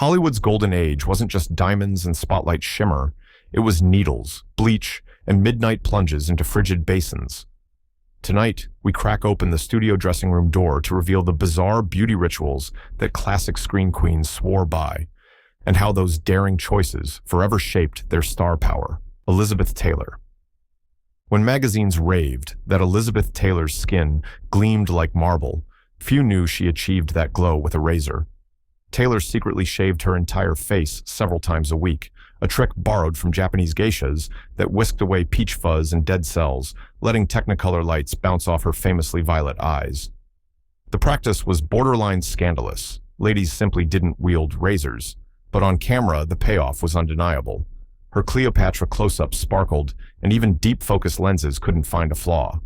Hollywood's golden age wasn't just diamonds and spotlight shimmer, it was needles, bleach, and midnight plunges into frigid basins. Tonight, we crack open the studio dressing room door to reveal the bizarre beauty rituals that classic screen queens swore by, and how those daring choices forever shaped their star power. Elizabeth Taylor. When magazines raved that Elizabeth Taylor's skin gleamed like marble, few knew she achieved that glow with a razor. Taylor secretly shaved her entire face several times a week, a trick borrowed from Japanese geishas that whisked away peach fuzz and dead cells, letting Technicolor lights bounce off her famously violet eyes. The practice was borderline scandalous. Ladies simply didn't wield razors, but on camera, the payoff was undeniable. Her Cleopatra close-ups sparkled, and even deep-focus lenses couldn't find a flaw.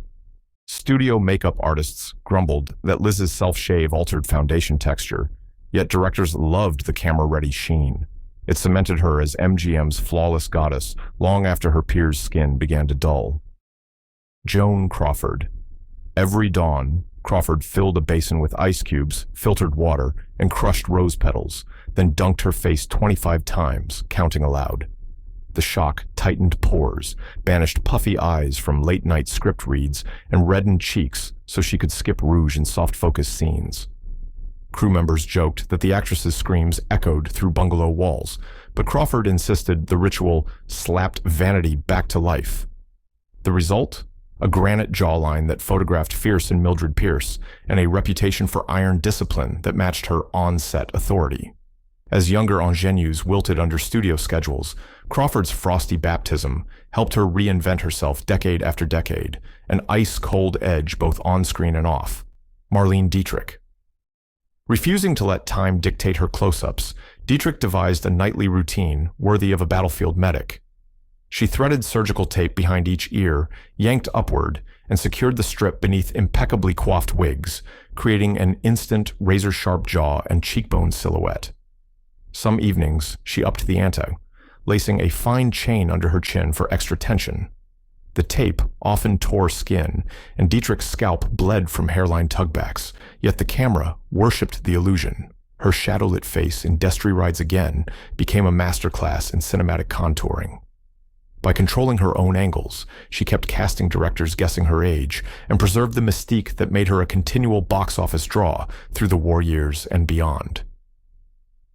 Studio makeup artists grumbled that Liz's self-shave altered foundation texture, yet directors loved the camera-ready sheen. It cemented her as MGM's flawless goddess long after her peers' skin began to dull. Joan Crawford. Every dawn, Crawford filled a basin with ice cubes, filtered water, and crushed rose petals, then dunked her face 25 times, counting aloud. The shock tightened pores, banished puffy eyes from late-night script reads, and reddened cheeks so she could skip rouge in soft-focus scenes. Crew members joked that the actress's screams echoed through bungalow walls, but Crawford insisted the ritual slapped vanity back to life. The result? A granite jawline that photographed fierce and Mildred Pierce, and a reputation for iron discipline that matched her on-set authority. As younger ingenues wilted under studio schedules, Crawford's frosty baptism helped her reinvent herself decade after decade, an ice-cold edge both on-screen and off. Marlene Dietrich. Refusing to let time dictate her close-ups, Dietrich devised a nightly routine worthy of a battlefield medic. She threaded surgical tape behind each ear, yanked upward, and secured the strip beneath impeccably coiffed wigs, creating an instant razor-sharp jaw and cheekbone silhouette. Some evenings, she upped the ante, lacing a fine chain under her chin for extra tension. The tape often tore skin, and Dietrich's scalp bled from hairline tugbacks, yet the camera worshipped the illusion. Her shadow-lit face in Destry Rides Again became a masterclass in cinematic contouring. By controlling her own angles, she kept casting directors guessing her age and preserved the mystique that made her a continual box office draw through the war years and beyond.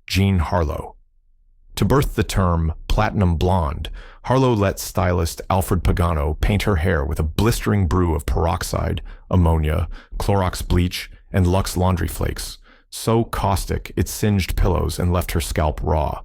Jean Harlow. To birth the term platinum blonde, Harlow let stylist Alfred Pagano paint her hair with a blistering brew of peroxide, ammonia, Clorox bleach, and Lux laundry flakes, so caustic it singed pillows and left her scalp raw.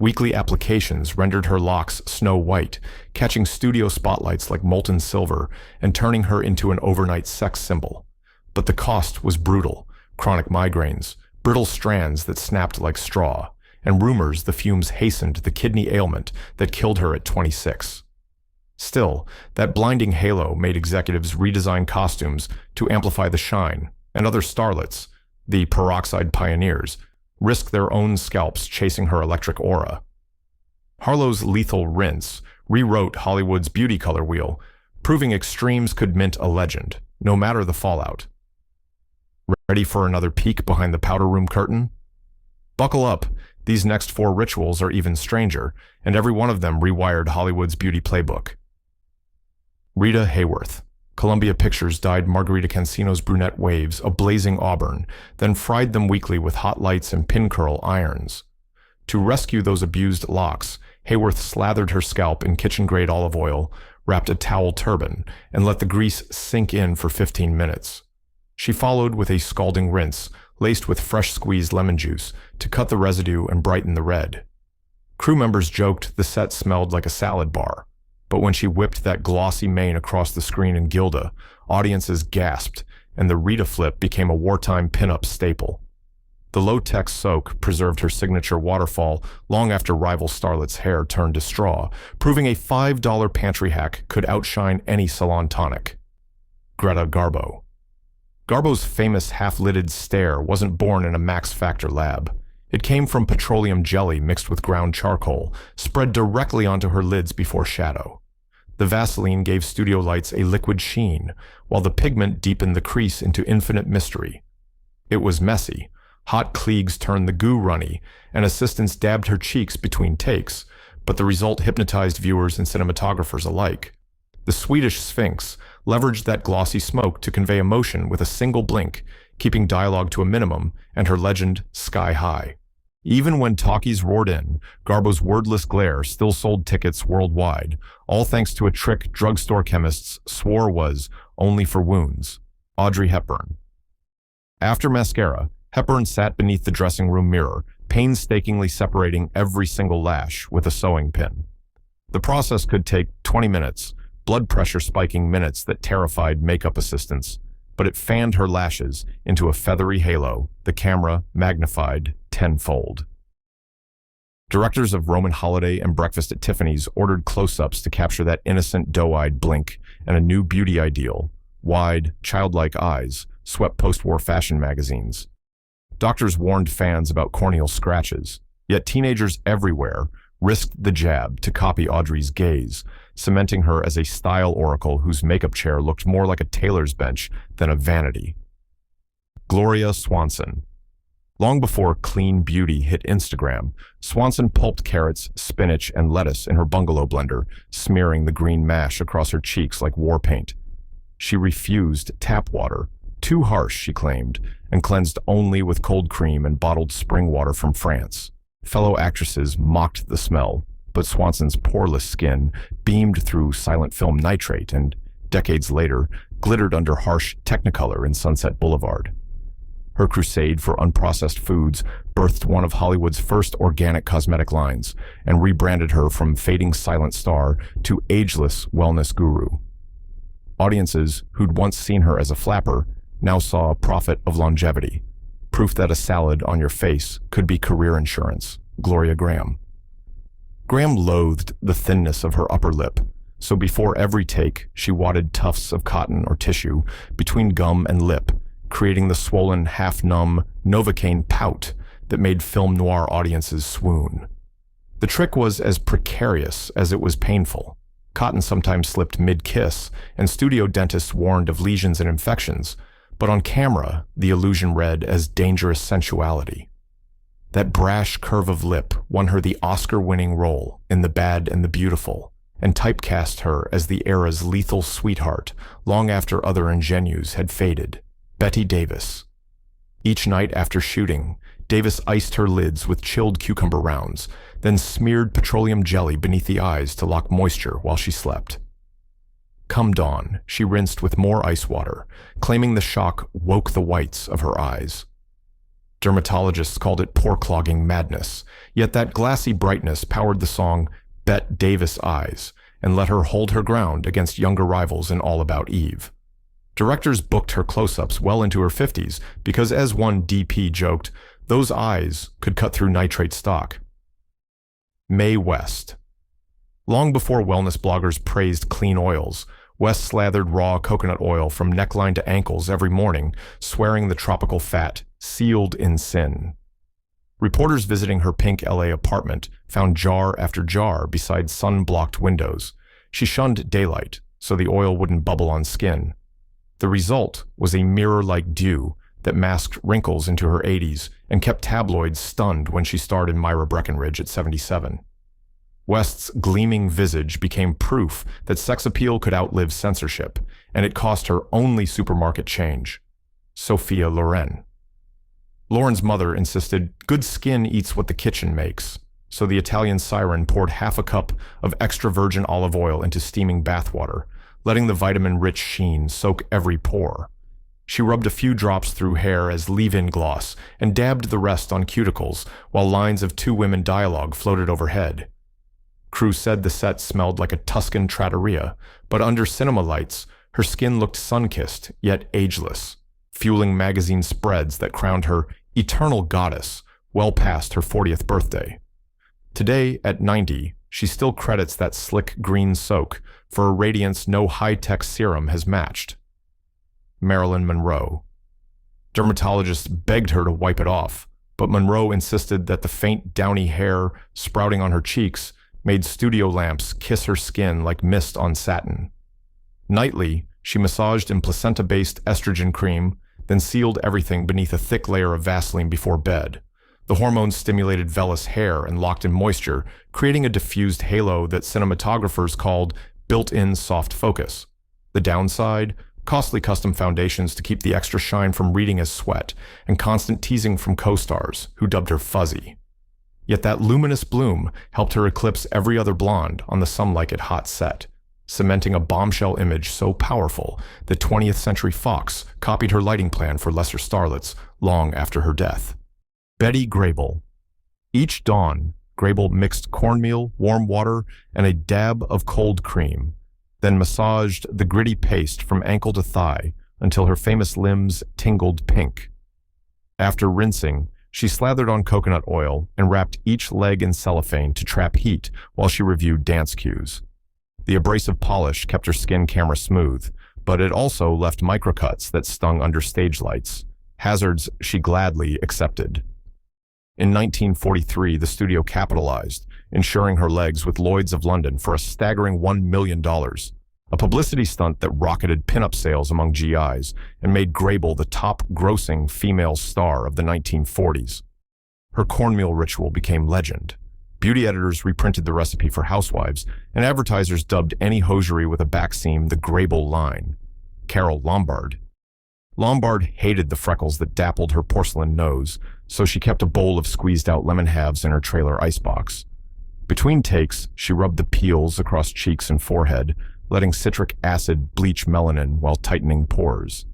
Weekly applications rendered her locks snow white, catching studio spotlights like molten silver and turning her into an overnight sex symbol. But the cost was brutal: chronic migraines, brittle strands that snapped like straw, and rumors the fumes hastened the kidney ailment that killed her at 26. Still, that blinding halo made executives redesign costumes to amplify the shine, and other starlets, the peroxide pioneers, risked their own scalps chasing her electric aura. Harlow's lethal rinse rewrote Hollywood's beauty color wheel, proving extremes could mint a legend, no matter the fallout. Ready for another peek behind the powder room curtain? Buckle up. These next 4 rituals are even stranger, and every one of them rewired Hollywood's beauty playbook. Rita Hayworth. Columbia Pictures dyed Margarita Cancino's brunette waves a blazing auburn, then fried them weekly with hot lights and pin curl irons. To rescue those abused locks, Hayworth slathered her scalp in kitchen-grade olive oil, wrapped a towel turban, and let the grease sink in for 15 minutes. She followed with a scalding rinse, laced with fresh squeezed lemon juice, to cut the residue and brighten the red. Crew members joked the set smelled like a salad bar, but when she whipped that glossy mane across the screen in Gilda, audiences gasped, and the Rita flip became a wartime pin-up staple. The low-tech soak preserved her signature waterfall long after rival starlet's hair turned to straw, proving a $5 pantry hack could outshine any salon tonic. Greta Garbo. Garbo's famous half-lidded stare wasn't born in a Max Factor lab. It came from petroleum jelly mixed with ground charcoal, spread directly onto her lids before shadow. The Vaseline gave studio lights a liquid sheen, while the pigment deepened the crease into infinite mystery. It was messy, Hot Klieg's turned the goo runny, and assistants dabbed her cheeks between takes, but the result hypnotized viewers and cinematographers alike. The Swedish Sphinx leveraged that glossy smoke to convey emotion with a single blink, keeping dialogue to a minimum and her legend sky high. Even when talkies roared in, Garbo's wordless glare still sold tickets worldwide, all thanks to a trick drugstore chemists swore was only for wounds. Audrey Hepburn. After mascara, Hepburn sat beneath the dressing room mirror, painstakingly separating every single lash with a sewing pin. The process could take 20 minutes, blood pressure spiking minutes that terrified makeup assistants, but it fanned her lashes into a feathery halo, the camera magnified tenfold. Directors of Roman Holiday and Breakfast at Tiffany's ordered close-ups to capture that innocent doe-eyed blink, and a new beauty ideal, wide, childlike eyes, swept post-war fashion magazines. Doctors warned fans about corneal scratches, yet teenagers everywhere risked the jab to copy Audrey's gaze, cementing her as a style oracle whose makeup chair looked more like a tailor's bench than a vanity. Gloria Swanson. Long before clean beauty hit Instagram, Swanson pulped carrots, spinach, and lettuce in her bungalow blender, smearing the green mash across her cheeks like war paint. She refused tap water, too harsh, she claimed, and cleansed only with cold cream and bottled spring water from France. Fellow actresses mocked the smell, but Swanson's poreless skin beamed through silent film nitrate and, decades later, glittered under harsh Technicolor in Sunset Boulevard. Her crusade for unprocessed foods birthed one of Hollywood's first organic cosmetic lines and rebranded her from fading silent star to ageless wellness guru. Audiences who'd once seen her as a flapper now saw a prophet of longevity, proof that a salad on your face could be career insurance. Gloria Grahame. Grahame loathed the thinness of her upper lip, so before every take, she wadded tufts of cotton or tissue between gum and lip, creating the swollen, half-numb Novocaine pout that made film noir audiences swoon. The trick was as precarious as it was painful. Cotton sometimes slipped mid-kiss, and studio dentists warned of lesions and infections, but on camera, the illusion read as dangerous sensuality. That brash curve of lip won her the Oscar-winning role in The Bad and the Beautiful, and typecast her as the era's lethal sweetheart long after other ingenues had faded. Bette Davis. Each night after shooting, Davis iced her lids with chilled cucumber rounds, then smeared petroleum jelly beneath the eyes to lock moisture while she slept. Come dawn, she rinsed with more ice water, claiming the shock woke the whites of her eyes. Dermatologists called it pore-clogging madness, yet that glassy brightness powered the song Bette Davis Eyes and let her hold her ground against younger rivals in All About Eve. Directors booked her close-ups well into her 50s because, as one DP joked, those eyes could cut through nitrate stock. Mae West. Long before wellness bloggers praised clean oils, West slathered raw coconut oil from neckline to ankles every morning, swearing the tropical fat sealed in sin. Reporters visiting her pink LA apartment found jar after jar beside sun-blocked windows. She shunned daylight, so the oil wouldn't bubble on skin. The result was a mirror-like dew that masked wrinkles into her 80s and kept tabloids stunned when she starred in Myra Breckinridge at 77. West's gleaming visage became proof that sex appeal could outlive censorship, and it cost her only supermarket change: Sophia Loren. Loren's mother insisted good skin eats what the kitchen makes, so the Italian siren poured half a cup of extra virgin olive oil into steaming bathwater, letting the vitamin-rich sheen soak every pore. She rubbed a few drops through hair as leave-in gloss and dabbed the rest on cuticles while lines of two women dialogue floated overhead. Crew said the set smelled like a Tuscan trattoria, but under cinema lights, her skin looked sun-kissed yet ageless, fueling magazine spreads that crowned her eternal goddess well past her 40th birthday. Today, at 90, she still credits that slick green soak for a radiance no high-tech serum has matched. Marilyn Monroe. Dermatologists begged her to wipe it off, but Monroe insisted that the faint downy hair sprouting on her cheeks made studio lamps kiss her skin like mist on satin. Nightly, she massaged in placenta-based estrogen cream, then sealed everything beneath a thick layer of Vaseline before bed. The hormones stimulated vellus hair and locked in moisture, creating a diffused halo that cinematographers called built-in soft focus. The downside? Costly custom foundations to keep the extra shine from reading as sweat, and constant teasing from co-stars, who dubbed her fuzzy. Yet that luminous bloom helped her eclipse every other blonde on the Some Like It hot set, cementing a bombshell image so powerful that 20th Century Fox copied her lighting plan for lesser starlets long after her death. Betty Grable. Each dawn, Grable mixed cornmeal, warm water, and a dab of cold cream, then massaged the gritty paste from ankle to thigh until her famous limbs tingled pink. After rinsing, she slathered on coconut oil and wrapped each leg in cellophane to trap heat while she reviewed dance cues. The abrasive polish kept her skin camera smooth, but it also left microcuts that stung under stage lights, hazards she gladly accepted. In 1943, the studio capitalized, insuring her legs with Lloyd's of London for a staggering $1 million, a publicity stunt that rocketed pinup sales among GIs and made Grable the top-grossing female star of the 1940s. Her cornmeal ritual became legend. Beauty editors reprinted the recipe for housewives, and advertisers dubbed any hosiery with a back seam the Grable line. Carole Lombard. Lombard hated the freckles that dappled her porcelain nose, so she kept a bowl of squeezed-out lemon halves in her trailer icebox. Between takes, she rubbed the peels across cheeks and forehead, letting citric acid bleach melanin while tightening pores.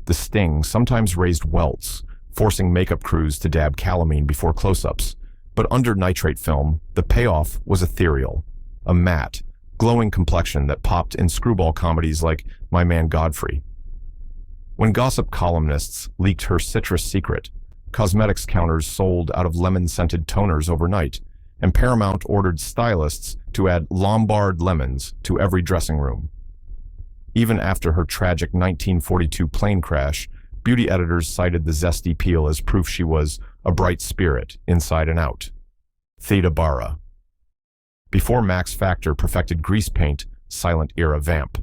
The sting sometimes raised welts, forcing makeup crews to dab calamine before close-ups, but under nitrate film, the payoff was ethereal, a matte, glowing complexion that popped in screwball comedies like My Man Godfrey. When gossip columnists leaked her citrus secret, cosmetics counters sold out of lemon-scented toners overnight, and Paramount ordered stylists to add Lombard lemons to every dressing room. Even after her tragic 1942 plane crash, beauty editors cited the zesty peel as proof she was a bright spirit inside and out. Theda Bara. Before Max Factor perfected grease paint, silent era vamp.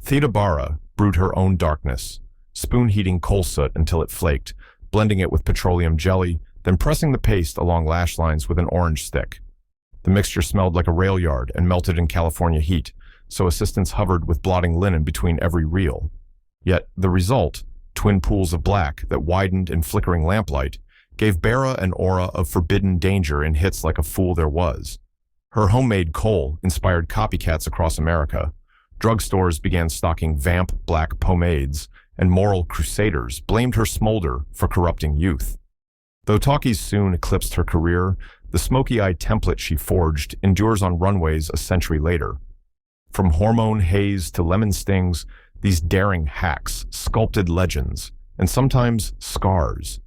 Theda Bara brewed her own darkness, spoon-heating coal soot until it flaked, blending it with petroleum jelly, then pressing the paste along lash lines with an orange stick. The mixture smelled like a rail yard and melted in California heat, so assistants hovered with blotting linen between every reel. Yet the result, twin pools of black that widened in flickering lamplight, gave Bara an aura of forbidden danger in hits like A Fool There Was. Her homemade coal inspired copycats across America. Drugstores began stocking vamp black pomades, and moral crusaders blamed her smolder for corrupting youth. Though talkies soon eclipsed her career, the smoky-eyed template she forged endures on runways a century later. From hormone haze to lemon stings, these daring hacks sculpted legends, and sometimes scars.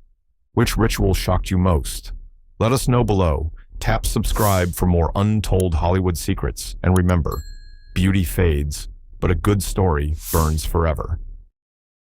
Which ritual shocked you most? Let us know below. Tap subscribe for more untold Hollywood secrets, and remember, beauty fades, but a good story burns forever.